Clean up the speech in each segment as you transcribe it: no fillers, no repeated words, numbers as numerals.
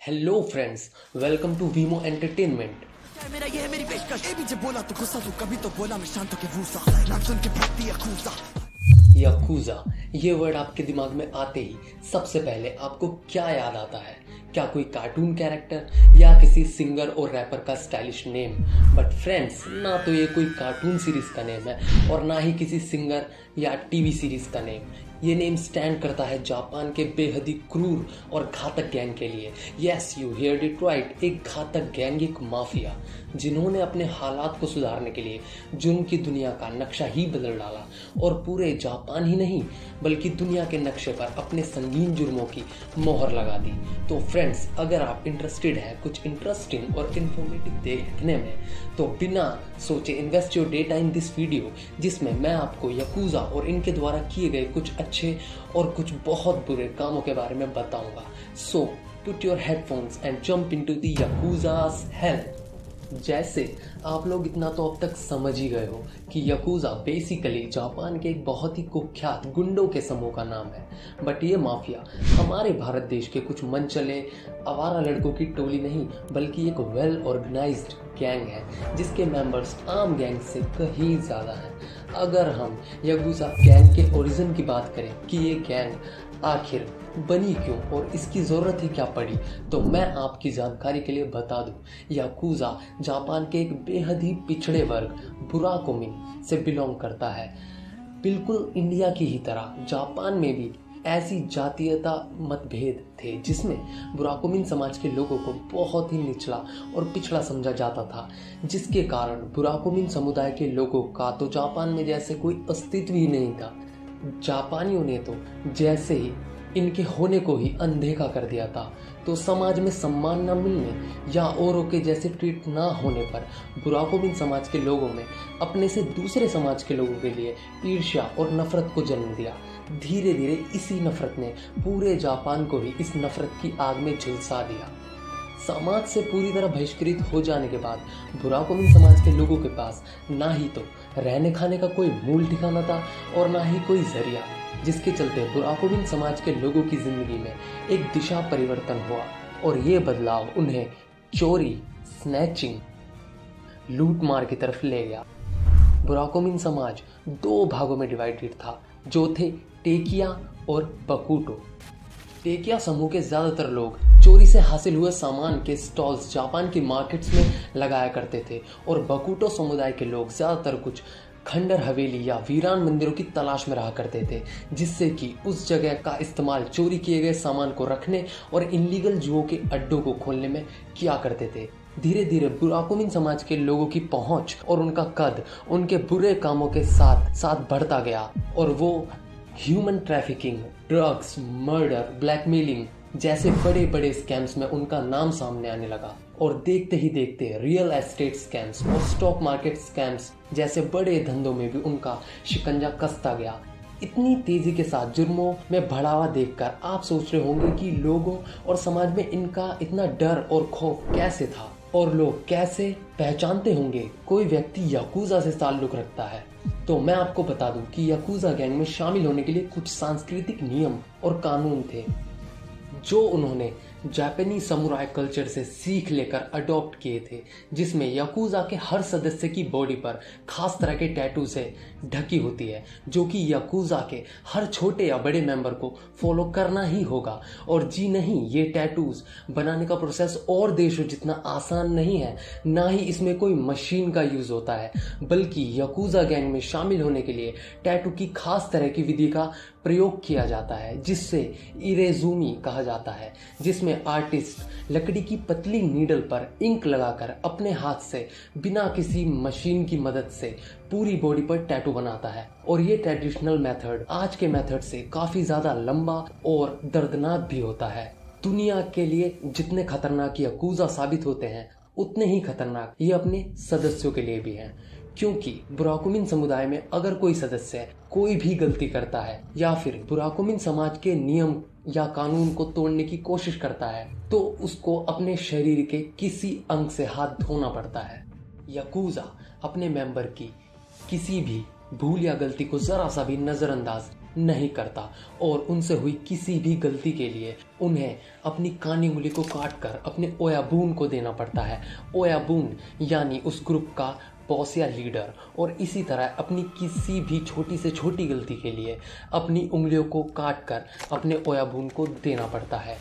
Hello friends, welcome to वीमो entertainment. मेरा ये है मेरी पेशकश। ए भी जब बोला तो गुस्सा तू, कभी तो बोला मैं शांत के वूसा नाम सुन के भागती अकूसा। याकूजा ये वर्ड आपके दिमाग में आते ही सबसे पहले आपको क्या याद आता है? क्या कोई कार्टून कैरेक्टर या किसी सिंगर और रैपर का स्टाइलिश नेम? बट फ्रेंड्स, ना तो ये कोई कार्टून सीरीज का नेम है और ना ही किसी सिंगर या टीवी सीरीज का नेम। ये नेम स्टैंड करता है जापान के बेहद ही क्रूर और घातक गैंग के लिए। Yes, you heard it right, एक घातक गैंग, एक माफिया, जिन्होंने अपने हालात को सुधारने के लिए जुर्म की दुनिया का नक्शा ही बदल डाला और पूरे जापान ही नहीं बल्कि दुनिया के नक्शे पर अपने संगीन जुर्मों की मोहर लगा दी। तो फ्रेंड्स, अगर आप इंटरेस्टेड हैं कुछ इंटरेस्टिंग और इन्फॉर्मेटिव देखने में, तो बिना सोचे invest your data in this video, जिसमें मैं आपको याकूजा और इनके द्वारा किए गए कुछ अच्छे और कुछ बहुत बुरे कामों के बारे में बताऊंगा। So put your headphones and jump into the Yakuza's hell. जैसे आप लोग इतना तो अब तक समझ ही गए हो कि याकूजा बेसिकली जापान के एक बहुत ही कुख्यात गुंडों के समूह का नाम है। बट ये माफिया हमारे भारत देश के कुछ मनचले आवारा लड़कों की टोली नहीं बल्कि एक वेल ऑर्गेनाइज्ड गैंग है, जिसके मेंबर्स आम गैंग से कहीं ज़्यादा हैं। अगर हम याकूजा गैंग के ओरिजिन की बात करें कि ये गैंग आखिर बनी क्यों और इसकी ज़रूरत ही क्या पड़ी, तो मैं आपकी जानकारी के लिए बता दूं, याकूजा जापान के एक बेहद ही पिछड़े वर्ग बुराकोमिन से बिलोंग करता है। बिल्कुल इंडिया की ही तरह जापान में भी ऐसी जातीयता मतभेद थे जिसमें बुराकोमिन समाज के लोगों को बहुत ही निचला और पिछड़ा समझा जाता था, जिसके कारण बुराकोमिन समुदाय के लोगों का तो जापान में जैसे कोई अस्तित्व ही नहीं था। जापानियों ने तो जैसे ही इनके होने को ही अनदेखा कर दिया था। तो समाज में सम्मान न मिलने या औरों के जैसे ट्रीट ना होने पर बुराकोमिन समाज के लोगों में अपने से दूसरे समाज के लोगों के लिए ईर्ष्या और नफरत को जन्म दिया। धीरे धीरे इसी नफरत ने पूरे जापान को ही इस नफरत की आग में झुलसा दिया। समाज से पूरी तरह बहिष्कृत हो जाने के बाद बुराकोमिन समाज के लोगों के पास ना ही तो रहने खाने का कोई मूल ठिकाना था और ना ही कोई जरिया, जिसके चलते बुराकोमिन समाज के लोगों की जिंदगी में एक दिशा परिवर्तन हुआ और ये बदलाव उन्हें चोरी, स्नैचिंग, लूटमार की तरफ ले गया। बुराकोमिन समाज दो भागों में डिवाइडेड था, जो थे टेकिया और बकुटो। टेकिया समूह के ज्यादातर लोग चोरी से हासिल हुए सामान के स्टॉल्स जापान की मार्केट्स में लगाया करते थे और बकुटो समुदाय के लोग ज्यादातर कुछ खंडर हवेली या वीरान मंदिरों की तलाश में रहा करते थे, जिससे कि उस जगह का इस्तेमाल चोरी किए गए सामान को रखने और इनलीगल जुओं के अड्डों को खोलने में किया करते थे। धीरे धीरे बुराकोमिन समाज के लोगों की पहुंच और उनका कद उनके बुरे कामों के साथ साथ बढ़ता गया और वो human trafficking, drugs, murder, blackmailing जैसे बड़े बड़े स्कैम्स में उनका नाम सामने आने लगा। और देखते ही देखते रियल एस्टेट स्कैम्स और स्टॉक मार्केट स्कैम्स जैसे बड़े धंधों में भी उनका शिकंजा कसता गया। इतनी तेजी के साथ जुर्मों में बढ़ावा देखकर आप सोच रहे होंगे कि लोगों और समाज में इनका इतना डर और खौफ कैसे था और लोग कैसे पहचानते होंगे कोई व्यक्ति याकूजा से ताल्लुक रखता है। तो मैं आपको बता दूं कि याकूजा गैंग में शामिल होने के लिए कुछ सांस्कृतिक नियम और कानून थे जो उन्होंने जापानी समुराई कल्चर से सीख लेकर अडॉप्ट किए थे, जिसमें याकूजा के हर सदस्य की बॉडी पर खास तरह के टैटू से ढकी होती है, जो कि याकूजा के हर छोटे या बड़े मेंबर को फॉलो करना ही होगा। और जी नहीं, ये टैटूज बनाने का प्रोसेस और देशों जितना आसान नहीं है, ना ही इसमें कोई मशीन का यूज होता है, बल्कि याकूजा गैंग में शामिल होने के लिए टैटू की खास तरह की विधि का प्रयोग किया जाता है, जिससे इरेजुमी कहा जाता है, जिसमें आर्टिस्ट लकड़ी की पतली नीडल पर इंक लगाकर अपने हाथ से बिना किसी मशीन की मदद से पूरी बॉडी पर टैटू बनाता है। और ये ट्रेडिशनल मेथड आज के मेथड से काफी ज्यादा लंबा और दर्दनाक भी होता है। दुनिया के लिए जितने खतरनाक याकूजा साबित होते हैं, उतने ही खतरनाक ये अपने सदस्यों के लिए भी हैं, क्योंकि बुराकोमिन समुदाय में अगर कोई सदस्य कोई भी गलती करता है या फिर बुराकोमिन समाज के नियम या कानून को तोड़ने की कोशिश करता है, तो उसको अपने शरीर के किसी अंग से हाथ धोना पड़ता है। याकूजा अपने मेंबर की किसी भी भूल या गलती को जरा सा भी नजरअंदाज नहीं करता और उनसे हुई किसी भी गलती के लिए उन्हें अपनी कानी उंगली को काट कर अपने ओयाबून को देना पड़ता है। ओयाबून यानी उस ग्रुप का बॉस या लीडर। और इसी तरह अपनी किसी भी छोटी से छोटी गलती के लिए अपनी उंगलियों को काट कर अपने ओयाबून को देना पड़ता है।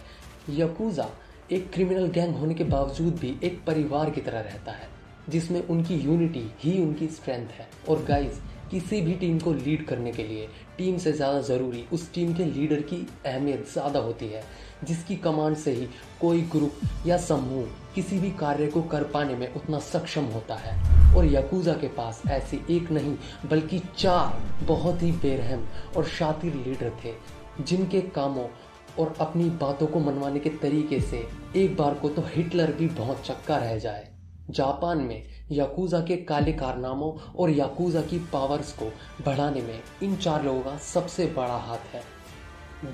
याकुजा एक क्रिमिनल गैंग होने के बावजूद भी एक परिवार की तरह रहता है, जिसमें उनकी यूनिटी ही उनकी स्ट्रेंथ है। और गाइस, किसी भी टीम को लीड करने के लिए टीम से ज़्यादा ज़रूरी उस टीम के लीडर की अहमियत ज़्यादा होती है, जिसकी कमांड से ही कोई ग्रुप या समूह किसी भी कार्य को कर पाने में उतना सक्षम होता है। और याकुजा के पास ऐसे एक नहीं बल्कि 4 बहुत ही बेरहम और शातिर लीडर थे, जिनके कामों और अपनी बातों को मनवाने के तरीके से एक बार को तो हिटलर भी बहुत चक्का रह जाए। जापान में याकुजा के काले कारनामों और याकुजा की पावर्स को बढ़ाने में इन 4 लोगों का सबसे बड़ा हाथ है,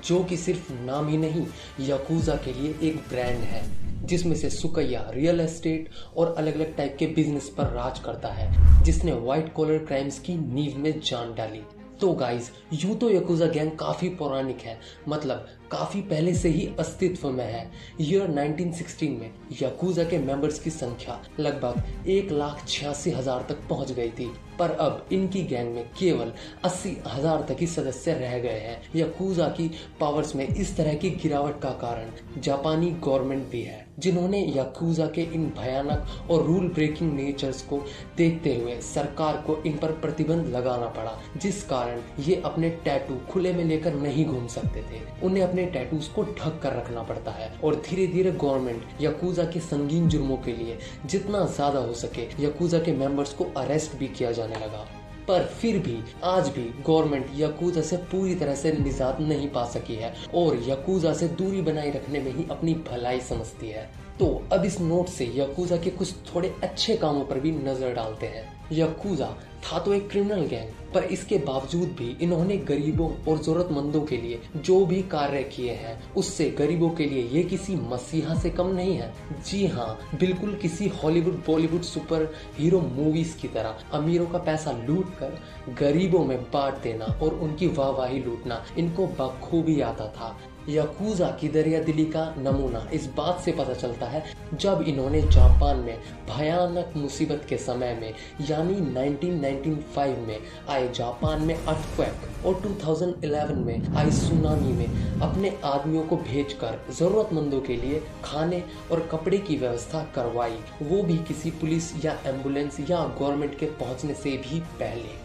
जो कि सिर्फ नाम ही नहीं, याकुजा के लिए एक ब्रांड है, जिसमें से सुकैया रियल एस्टेट और अलग अलग टाइप के बिजनेस पर राज करता है, जिसने व्हाइट कॉलर क्राइम्स की नींव में जान डाली। तो गाइस, यूं तो याकुजा गैंग काफी पौराणिक है, मतलब काफी पहले से ही अस्तित्व में है। ईयर 1916 में याकुजा के मेंबर्स की संख्या लगभग 1,86,000 तक पहुंच गई थी, पर अब इनकी गैंग में केवल 80,000 तक ही सदस्य रह गए हैं। याकुजा की पावर्स में इस तरह की गिरावट का कारण जापानी गवर्नमेंट भी है, जिन्होंने याकुजा के इन भयानक और रूल ब्रेकिंग नेचर्स को देखते हुए सरकार को इन पर प्रतिबंध लगाना पड़ा, जिस कारण ये अपने टैटू खुले में लेकर नहीं घूम सकते थे। उन्हें अपने टैटूज को ढक कर रखना पड़ता है। और धीरे धीरे गवर्नमेंट याकुजा के संगीन जुर्मों के लिए जितना ज्यादा हो सके याकुजा के मेंबर्स को अरेस्ट भी किया जाने लगा। पर फिर भी आज भी गवर्नमेंट याकुजा से पूरी तरह से निजात नहीं पा सकी है और याकुजा से दूरी बनाए रखने में ही अपनी भलाई समझती है। तो अब इस नोट से याकुजा के कुछ थोड़े अच्छे कामों पर भी नजर डालते हैं। याकुजा था तो एक क्रिमिनल गैंग, पर इसके बावजूद भी इन्होंने गरीबों और जरूरतमंदों के लिए जो भी कार्य किए हैं, उससे गरीबों के लिए ये किसी मसीहा से कम नहीं है। जी हाँ, बिल्कुल किसी Hollywood Bollywood super hero movies की तरह अमीरों का पैसा लूट कर गरीबों में बांट देना और उनकी वाहवाही लूटना इनको बखूबी आता था। याकुजा की दरियादिली का नमूना इस बात से पता चलता है जब इन्होंने जापान में भयानक मुसीबत के समय में यानी 1995 में आए जापान में अर्थक्वेक और 2011 में आई सुनामी में अपने आदमियों को भेजकर जरूरतमंदों के लिए खाने और कपड़े की व्यवस्था करवाई, वो भी किसी पुलिस या एम्बुलेंस या गवर्नमेंट के पहुंचने से भी पहले।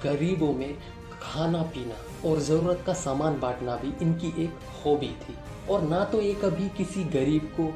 गरीबों में खाना पीना और ज़रूरत का सामान बांटना भी इनकी एक हॉबी थी। और ना तो ये कभी किसी गरीब को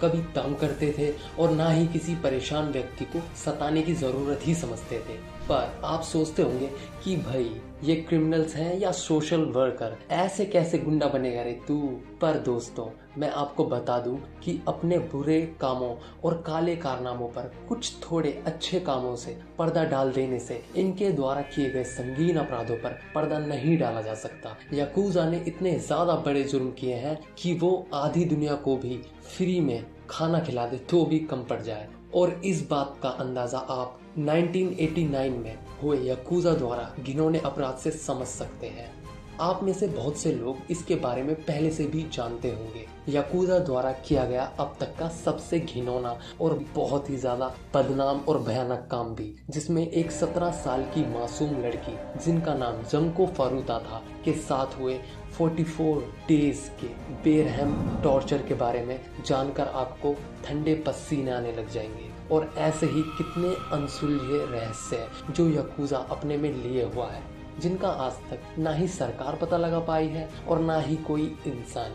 कभी तंग करते थे और ना ही किसी परेशान व्यक्ति को सताने की ज़रूरत ही समझते थे। पर आप सोचते होंगे कि भाई ये क्रिमिनल्स हैं या सोशल वर्कर, ऐसे कैसे गुंडा बनेगा रे तू। पर दोस्तों, मैं आपको बता दूं कि अपने बुरे कामों और काले कारनामों पर कुछ थोड़े अच्छे कामों से पर्दा डाल देने से इनके द्वारा किए गए संगीन अपराधों पर पर्दा नहीं डाला जा सकता। याकुजा ने इतने ज्यादा बड़े जुर्म किए हैं कि वो आधी दुनिया को भी फ्री में खाना खिला दे तो भी कम पड़ जाए। और इस बात का अंदाजा आप 1989 में हुए याकुजा द्वारा घिनौने अपराध से समझ सकते हैं। आप में से बहुत से लोग इसके बारे में पहले से भी जानते होंगे। याकुजा द्वारा किया गया अब तक का सबसे घिनौना और बहुत ही ज्यादा बदनाम और भयानक काम भी, जिसमें एक 17 साल की मासूम लड़की जिनका नाम जंको फरूता था के साथ हुए 44 डेज के बेरहम टॉर्चर के बारे में जानकर आपको ठंडे पसीने आने लग जाएंगे। और ऐसे ही कितने अनसुलझे रहस्य जो याकुजा अपने में लिए हुआ है, जिनका आज तक ना ही सरकार पता लगा पाई है और ना ही कोई इंसान।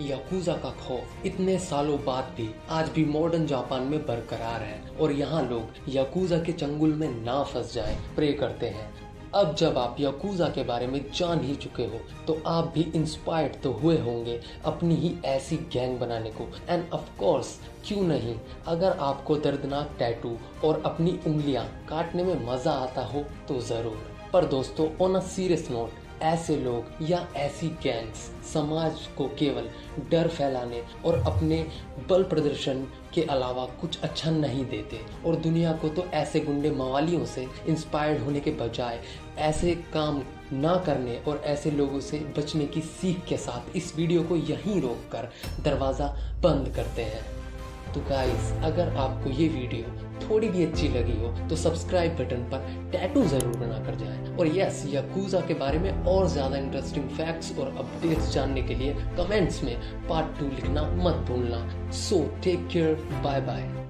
याकुजा का खौफ इतने सालों बाद भी आज भी मॉडर्न जापान में बरकरार है और यहाँ लोग याकुजा के चंगुल में ना फंस जाए प्रे करते हैं। अब जब आप याकुजा के बारे में जान ही चुके हो तो आप भी इंस्पायर्ड तो हुए होंगे अपनी ही ऐसी गैंग बनाने को। एंड ऑफ कोर्स क्यों नहीं, अगर आपको दर्दनाक टैटू और अपनी उंगलियां काटने में मजा आता हो तो जरूर। पर दोस्तों, ऑन अ सीरियस नोट, ऐसे लोग या ऐसी गैंग्स समाज को केवल डर फैलाने और अपने बल प्रदर्शन के अलावा कुछ अच्छा नहीं देते, और दुनिया को तो ऐसे गुंडे मवालियों से इंस्पायर्ड होने के बजाय ऐसे काम ना करने और ऐसे लोगों से बचने की सीख के साथ इस वीडियो को यहीं रोककर दरवाज़ा बंद करते हैं। तो गाइस, अगर आपको ये वीडियो थोड़ी भी अच्छी लगी हो तो सब्सक्राइब बटन पर टैटू ज़रूर बना कर जाएं। और यस, याकूज़ा के बारे में और ज़्यादा इंटरेस्टिंग फैक्ट्स और अपडेट्स जानने के लिए कमेंट्स में पार्ट 2 लिखना मत भूलना। So take care, bye bye.